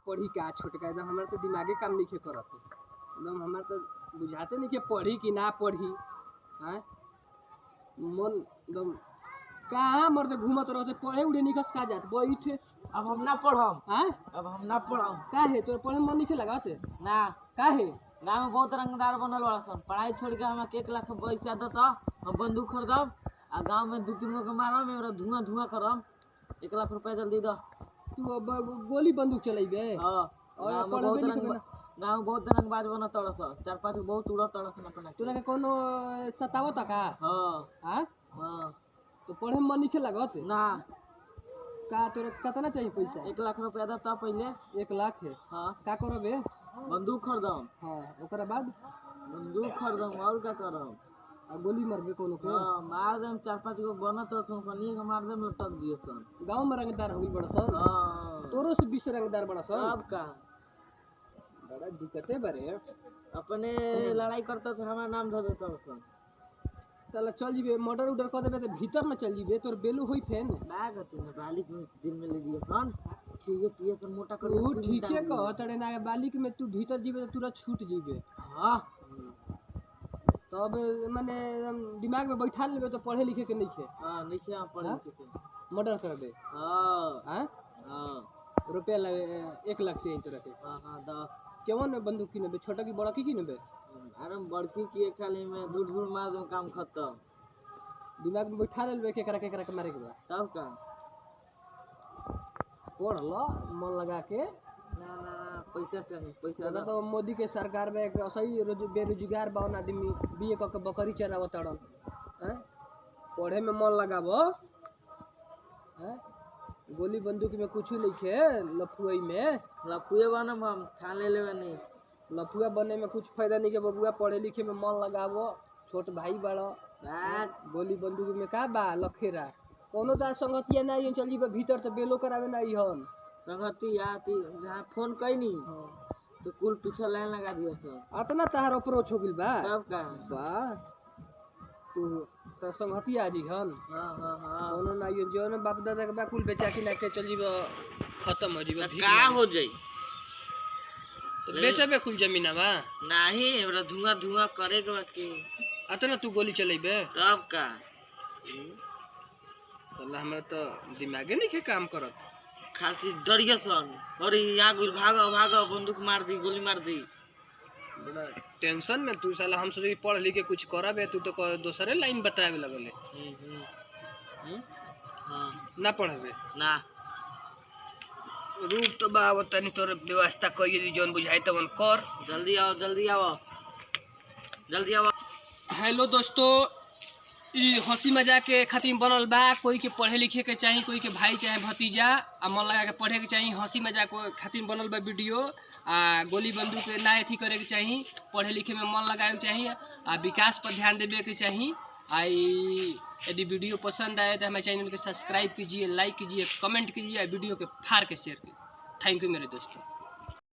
पढ़ी का छोटका एकदम हमारे तो दिमागे काम नहीं करत एकदम हमारे तो बुझाते नहीं कि पढ़ी कि ना पढ़ी। हाँ मन एकदम कहाँ मरते घूमत रहते पढ़े उड़े निकस का जाते बैठे। अब हम ना पढ़म। हाँ अब हम ना पढ़म। का है तोर पढ़े मन नहीं लगाते ना का है गाँव में बहुत रंगदार बनल बड़ा सन। पढ़ाई छोड़ के हमें 1 लाख पैसा देता हम बंदूक खरीदब आ गाँव में 2-3 गो के मारम एवरा धुआं धुआं करम। 1 लाख रुपया जल्दी दो। तू अब गोली बंदूक चलेबे। हाँ और पढ़बे लिखबे ना गाँव में बहुत रंगबाज बना तड़ सन 4-5 बहुत उड़ा तड़ सन अपना तोरा के कोनो सतावत का। हाँ हाँ हाँ तो पढ़े में मन नहीं लगत ना का तोरा कितना चाहिए पैसा 1 लाख रुपया देता पहले। 1 लाख है हाँ का करबे बंदूक खरीदम। हाँ ओकरा बाद बंदूक खरीदम और का करम आ गोली मारबे कोनो के। हाँ मार देम 4-5 गो बनत सन कनिए के मार देम लटक दिए सन। गांव में रंगदार हो गइल बड़ा सन। हाँ तोरो से 20 रंगदार बड़ा सन। सब का बड़ा दिक्कते बारे अपने लड़ाई करता तो हमारा नाम धर देता सन। साला चल जीबे मर्डर उडर कर देबे तो भीतर न चल जीबे तोर बेलू होई फेन। बैग हती ना बालिक में जेल में ले दिए सन खिए पिए सन मोटा कर तू ठीके कह तड़े ना बालिक में तू भीतर जीबे तो तुरंत छूट जीबे। हाँ तब माने दिमाग में बैठा लेबे तो पढ़े लिखे के नहीं खे। हाँ नहीं क्या पढ़ लिख के मर्डर करबे। हाँ हां हाँ रुपया 1 लाख से तोरा के। हाँ हाँ दा केवन बंदूक किनबे छोटा की बड़ा की किनबे। अरे बड़की किए खाली में दूर दूर मार दूं काम खत्म। दिमाग में बैठा लेबे केकरा केकरा के मारे के बा तब का पढ़ लो मन लगा के। ना ना पैसा चाहिए पैसा दादा तो मोदी के सरकार में एक सही बेरोजगार बावन आदमी बीए क के बकरी चरावत तड़न। हैं पढ़े में मन लगाबो। हैं गोली बंदूक में कुछ नहीं खे लफुई में लफुए बनम हम ठान ले लेवे नहीं। लफुआ बने में कुछ फायदा नहीं के बबुआ पढ़े लिखे में मन लगाबो। छोट भाई बड़ो गोली बंदूक में का बा लखेरा कोनो ता संगतिया नहीं चल जीबे भीतर तो बेलो करावे नहीं हन संगति आती जहाँ फोन कई नहीं तो कुल पीछे लाइन लगा दिया सब। अतना तार अप्रोच हो गिल बा तब का बा तू तो संगतिया जी हन। हाँ हाँ हाँ कोनो नहीं जोन बाप दादा के बा कुल बेचा के ना के चल जीबो खत्म हो जीबो का हो जाई तो बेचबे कुल जमीन बा नहीं एबरा धुआं धुआं करे के बाकी अतना तू गोली चलेबे तब का साला हमरा तो दिमागे नहीं के काम करत खाली डरिए सन अरे यहाँ गुल भागो भागो बंदूक मार दी गोली मार दी। बड़ा टेंशन में तू साला हम सोचे पढ़ लिख के कुछ करबे तू तो दूसरे लाइन बतावे लगले। हाँ ना पढ़बे ना रूप तो बाब तनी तोर व्यवस्था कइए दी जोन बुझाई तवन कर। जल्दी आओ जल्दी आओ जल्दी आओ। हेलो दोस्तों ई हंसी मजाक के खातिर बनल बा। कोई के पढ़े लिखे के चाहिए कोई के भाई चाहे भतीजा आ मन लगा के पढ़े के चाहिए हंसी मजाक के खातिर बनल बा वीडियो। आ गोली बंदूक ना अथी करे के चाहिए पढ़े लिखे में मन लगाए के चाहिए आ विकास पर ध्यान देवे के चाहिए। यदि वीडियो पसंद आए तो हमारे चैनल को सब्सक्राइब कीजिए लाइक कीजिए कमेंट कीजिए वीडियो के फाड़ के शेयर कीजिए। थैंक यू मेरे दोस्तों।